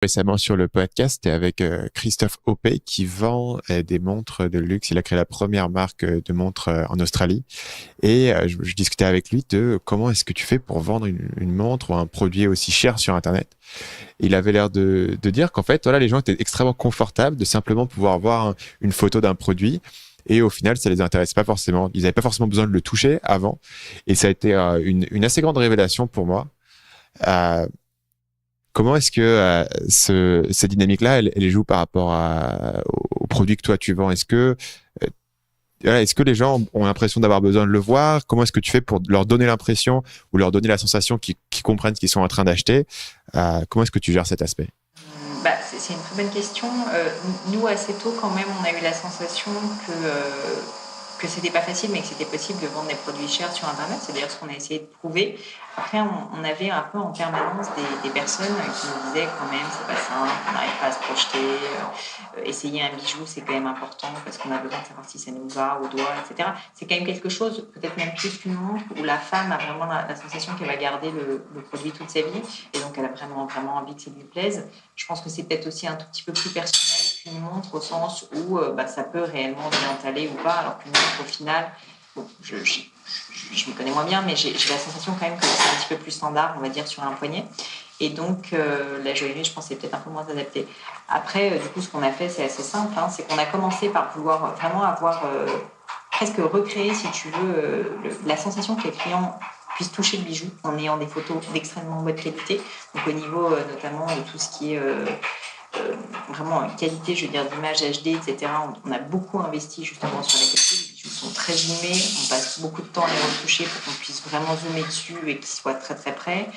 Récemment sur le podcast, c'était avec Christophe Opey qui vend des montres de luxe. Il a créé la première marque de montres en Australie. Et je discutais avec lui de comment est-ce que tu fais pour vendre une montre ou un produit aussi cher sur Internet. Et il avait l'air de dire qu'en fait, voilà, les gens étaient extrêmement confortables de simplement pouvoir voir une photo d'un produit. Et au final, ça les intéresse pas forcément. Ils n'avaient pas forcément besoin de le toucher avant. Et ça a été une assez grande révélation pour moi. Euh, Comment est-ce que cette dynamique-là, elle joue par rapport au produit que toi tu vends? Euh, est-ce que les gens ont l'impression d'avoir besoin de le voir? Comment est-ce que tu fais pour leur donner l'impression ou leur donner la sensation qu'ils comprennent ce qu'ils sont en train d'acheter? Comment est-ce que tu gères cet aspect? C'est une très bonne question. Nous, assez tôt, quand même, on a eu la sensation que c'était pas facile, mais que c'était possible de vendre des produits chers sur Internet. C'est d'ailleurs ce qu'on a essayé de prouver. Après, on avait un peu en permanence des personnes qui nous disaient quand même, c'est pas simple, on n'arrive pas à se projeter. Essayer un bijou, c'est quand même important parce qu'on a besoin de savoir si ça nous va au doigt, etc. C'est quand même quelque chose, peut-être même plus qu'une montre, où la femme a vraiment la sensation qu'elle va garder le produit toute sa vie. Et donc, elle a vraiment, vraiment envie que ça lui plaise. Je pense que c'est peut-être aussi un tout petit peu plus personnel qu'une montre au sens où ça peut réellement bien t'aller ou pas, alors qu'une montre au final, bon, je me connais moins bien, mais j'ai la sensation quand même que c'est un petit peu plus standard, on va dire, sur un poignet. Et donc, la joaillerie, je pense, c'est peut-être un peu moins adapté. Après, du coup, ce qu'on a fait, c'est assez simple. C'est qu'on a commencé par vouloir vraiment avoir presque recréé, si tu veux, la sensation que les clients puissent toucher le bijou en ayant des photos d'extrêmement bonne qualité. Donc, au niveau notamment de tout ce qui est vraiment qualité, je veux dire, d'image HD, etc. On a beaucoup investi justement sur la qualité. Les bijoux sont très zoomés, on passe beaucoup de temps à les retoucher pour qu'on puisse vraiment zoomer dessus et qu'ils soient très très près.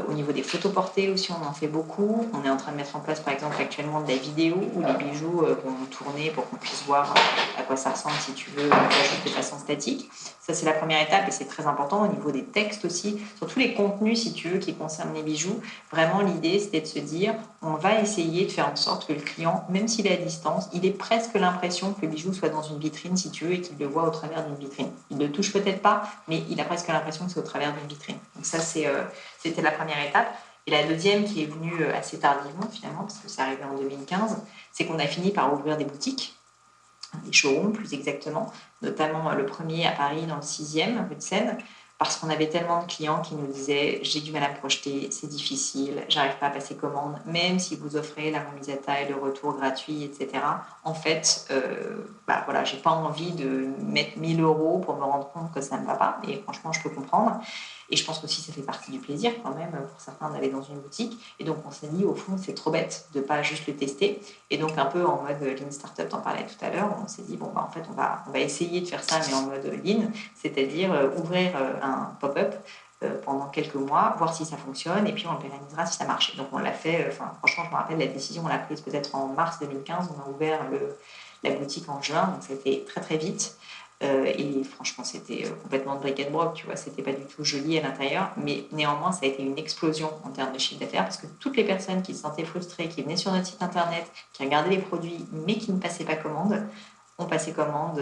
Au niveau des photos portées aussi, on en fait beaucoup. On est en train de mettre en place par exemple actuellement de la vidéo où les bijoux vont tourner pour qu'on puisse voir à quoi ça ressemble si tu veux, de façon statique. Ça, c'est la première étape et c'est très important. Au niveau des textes aussi, sur tous les contenus, si tu veux, qui concernent les bijoux, vraiment l'idée, c'était de se dire, on va essayer de faire en sorte que le client, même s'il est à distance, il ait presque l'impression que le bijou soit dans une vitrine, si tu veux, et qu'il le voit au travers d'une vitrine. Il ne le touche peut-être pas, mais il a presque l'impression que c'est au travers d'une vitrine. Donc ça, c'était la première étape. Et la deuxième, qui est venue assez tardivement, finalement, parce que c'est arrivé en 2015, c'est qu'on a fini par ouvrir des boutiques, des showrooms plus exactement, notamment le premier à Paris dans le 6e, rue de Seine, parce qu'on avait tellement de clients qui nous disaient j'ai du mal à me projeter, c'est difficile, j'arrive pas à passer commande, même si vous offrez la remise à taille, le retour gratuit, etc. En fait, voilà, j'ai pas envie de mettre 1000 euros pour me rendre compte que ça ne va pas, et franchement, je peux comprendre. Et je pense qu'aussi, ça fait partie du plaisir quand même, pour certains, d'aller dans une boutique. Et donc, on s'est dit, au fond, c'est trop bête de pas juste le tester. Et donc, un peu en mode Lean Startup, t'en parlais tout à l'heure, on s'est dit, en fait, on va essayer de faire ça, mais en mode Lean, c'est-à-dire ouvrir un pop-up pendant quelques mois, voir si ça fonctionne, et puis on le pérennisera si ça marche. Et donc, on l'a fait, franchement, je me rappelle, la décision, on l'a prise peut-être en mars 2015, on a ouvert la boutique en juin, donc ça a été très, très vite. Et franchement, c'était complètement de bric et de broc, tu vois, c'était pas du tout joli à l'intérieur, mais néanmoins, ça a été une explosion en termes de chiffre d'affaires parce que toutes les personnes qui se sentaient frustrées, qui venaient sur notre site internet, qui regardaient les produits, mais qui ne passaient pas commande, ont passé commande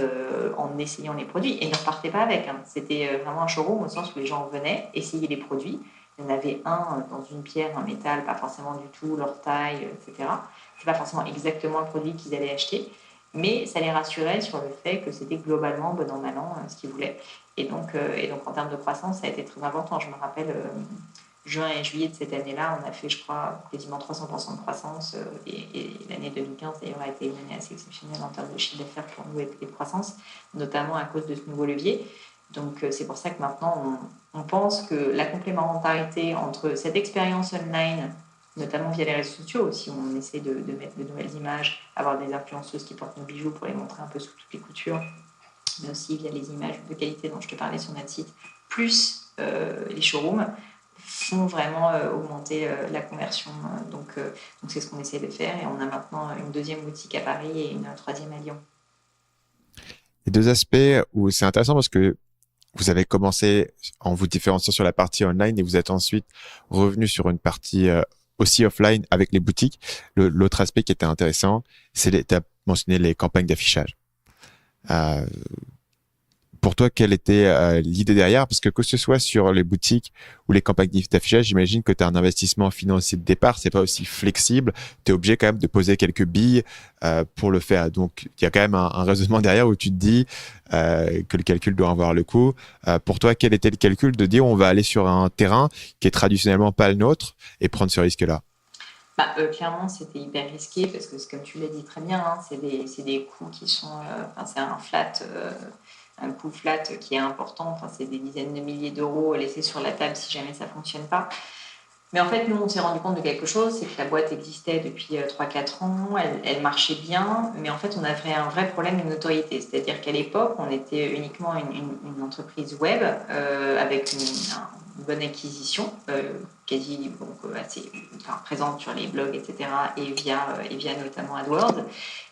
en essayant les produits et ne repartaient pas avec. C'était vraiment un showroom au sens où les gens venaient essayer les produits. Il y en avait un dans une pierre, un métal, pas forcément du tout leur taille, etc. C'est pas forcément exactement le produit qu'ils allaient acheter. Mais ça les rassurait sur le fait que c'était globalement, bon an, mal an, ce qu'ils voulaient. Et donc, en termes de croissance, ça a été très important. Je me rappelle, juin et juillet de cette année-là, on a fait, je crois, quasiment 300% de croissance. Et l'année 2015, d'ailleurs, a été une année assez exceptionnelle en termes de chiffre d'affaires pour nous et de croissance, notamment à cause de ce nouveau levier. Donc, c'est pour ça que maintenant, on pense que la complémentarité entre cette expérience online, notamment via les réseaux sociaux aussi, on essaie de mettre de nouvelles images, avoir des influenceuses qui portent nos bijoux pour les montrer un peu sous toutes les coutures, mais aussi via les images de qualité dont je te parlais sur notre site, plus les showrooms, font vraiment augmenter la conversion. Donc, c'est ce qu'on essaie de faire. Et on a maintenant une deuxième boutique à Paris et une troisième à Lyon. Les deux aspects où c'est intéressant parce que vous avez commencé en vous différenciant sur la partie online et vous êtes ensuite revenu sur une partie aussi offline avec les boutiques. L'autre aspect qui était intéressant, tu as mentionné les campagnes d'affichage. Euh, Pour toi, quelle était l'idée derrière? Parce que ce soit sur les boutiques ou les campagnes d'affichage, j'imagine que tu as un investissement financier de départ, c'est pas aussi flexible. Tu es obligé quand même de poser quelques billes pour le faire. Donc, il y a quand même un raisonnement derrière où tu te dis que le calcul doit avoir le coup. Pour toi, quel était le calcul de dire on va aller sur un terrain qui est traditionnellement pas le nôtre et prendre ce risque-là? Clairement, c'était hyper risqué parce que, comme tu l'as dit très bien, hein, c'est des coûts qui sont, c'est un coût flat qui est important. Enfin, c'est des dizaines de milliers d'euros laissés sur la table si jamais ça fonctionne pas. Mais en fait, nous, on s'est rendu compte de quelque chose, c'est que la boîte existait depuis 3-4 ans, elle marchait bien, mais en fait, on avait un vrai problème de notoriété. C'est-à-dire qu'à l'époque, on était uniquement une entreprise web avec une bonne acquisition, quasi assez présente sur les blogs, etc., et via notamment AdWords.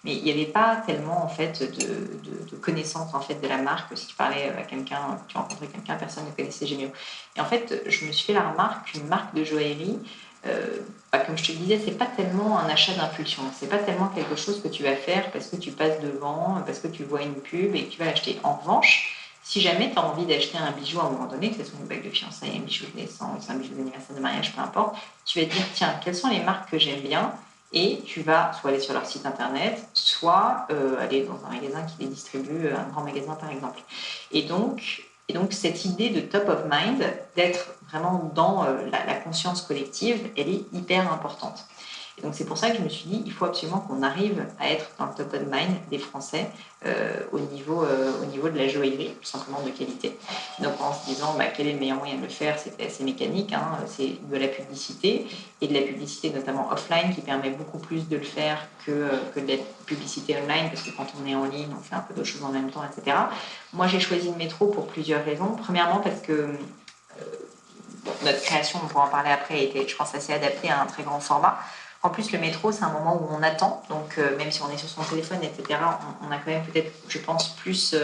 Mais il n'y avait pas tellement en fait de connaissances en fait de la marque. Si tu parlais à quelqu'un, tu rencontrais quelqu'un, personne ne connaissait Gemio. Et en fait, je me suis fait la remarque qu'une marque de joaillerie, comme je te le disais, c'est pas tellement un achat d'impulsion. C'est pas tellement quelque chose que tu vas faire parce que tu passes devant, parce que tu vois une pub et que tu vas l'acheter. En revanche, si jamais tu as envie d'acheter un bijou à un moment donné, que ce soit une bague de fiançailles, un bijou de naissance, un bijou d'anniversaire de mariage, peu importe, tu vas te dire, tiens, quelles sont les marques que j'aime bien? Et tu vas soit aller sur leur site internet, soit aller dans un magasin qui les distribue, un grand magasin par exemple. Et donc, cette idée de top of mind, d'être vraiment dans la conscience collective, elle est hyper importante. Et donc c'est pour ça que je me suis dit, il faut absolument qu'on arrive à être dans le top of mind des Français au niveau de la joaillerie, tout simplement de qualité. Donc en se disant quel est le meilleur moyen de le faire, c'était assez mécanique, hein, c'est de la publicité, et de la publicité notamment offline qui permet beaucoup plus de le faire que de la publicité online, parce que quand on est en ligne, on fait un peu d'autres choses en même temps, etc. Moi j'ai choisi le métro pour plusieurs raisons. Premièrement parce que notre création, on pourra en parler après, était, je pense, assez adaptée à un très grand format. En plus, le métro, c'est un moment où on attend. Donc, même si on est sur son téléphone, etc., on a quand même peut-être, je pense, plus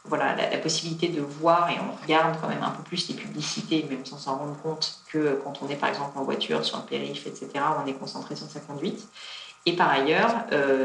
la possibilité de voir et on regarde quand même un peu plus les publicités, même sans s'en rendre compte, que quand on est, par exemple, en voiture, sur le périph', etc., où on est concentré sur sa conduite. Et par ailleurs,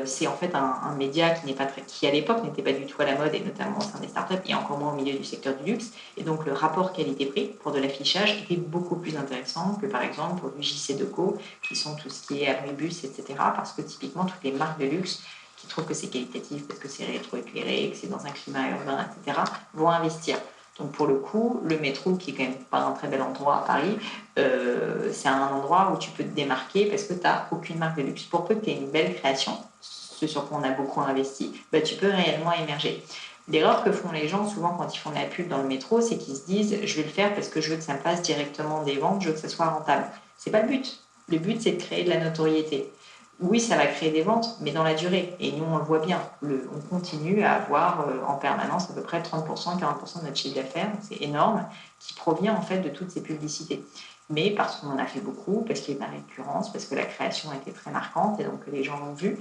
c'est en fait un média qui à l'époque n'était pas du tout à la mode, et notamment au sein des startups, et encore moins au milieu du secteur du luxe. Et donc le rapport qualité-prix pour de l'affichage était beaucoup plus intéressant que par exemple pour du JC Deco, qui sont tout ce qui est abribus, etc. Parce que typiquement toutes les marques de luxe qui trouvent que c'est qualitatif, parce que c'est rétro-éclairé, que c'est dans un climat urbain, etc., vont investir. Donc pour le coup, le métro, qui est quand même pas un très bel endroit à Paris, c'est un endroit où tu peux te démarquer parce que tu n'as aucune marque de luxe. Pour peu que tu aies une belle création, ce sur quoi on a beaucoup investi, tu peux réellement émerger. L'erreur que font les gens souvent quand ils font de la pub dans le métro, c'est qu'ils se disent je vais le faire parce que je veux que ça me fasse directement des ventes, je veux que ça soit rentable. C'est pas le but. Le but, c'est de créer de la notoriété. Oui, ça va créer des ventes, mais dans la durée. Et nous, on le voit bien. On continue à avoir en permanence à peu près 30%, 40% de notre chiffre d'affaires, c'est énorme, qui provient en fait de toutes ces publicités. Mais parce qu'on en a fait beaucoup, parce qu'il y a de la récurrence, parce que la création a été très marquante et donc les gens l'ont vu.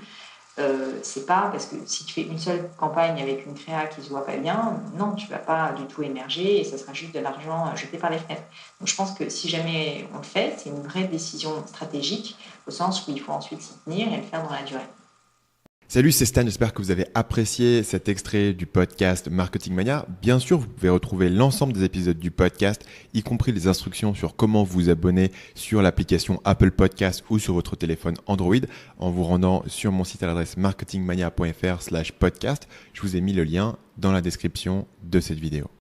C'est pas parce que si tu fais une seule campagne avec une créa qui se voit pas bien, non, tu vas pas du tout émerger et ça sera juste de l'argent jeté par les fenêtres. Donc je pense que si jamais on le fait, c'est une vraie décision stratégique au sens où il faut ensuite s'y tenir et le faire dans la durée. Salut, c'est Stan, j'espère que vous avez apprécié cet extrait du podcast Marketing Mania. Bien sûr, vous pouvez retrouver l'ensemble des épisodes du podcast, y compris les instructions sur comment vous abonner sur l'application Apple Podcast ou sur votre téléphone Android en vous rendant sur mon site à l'adresse marketingmania.fr/podcast. Je vous ai mis le lien dans la description de cette vidéo.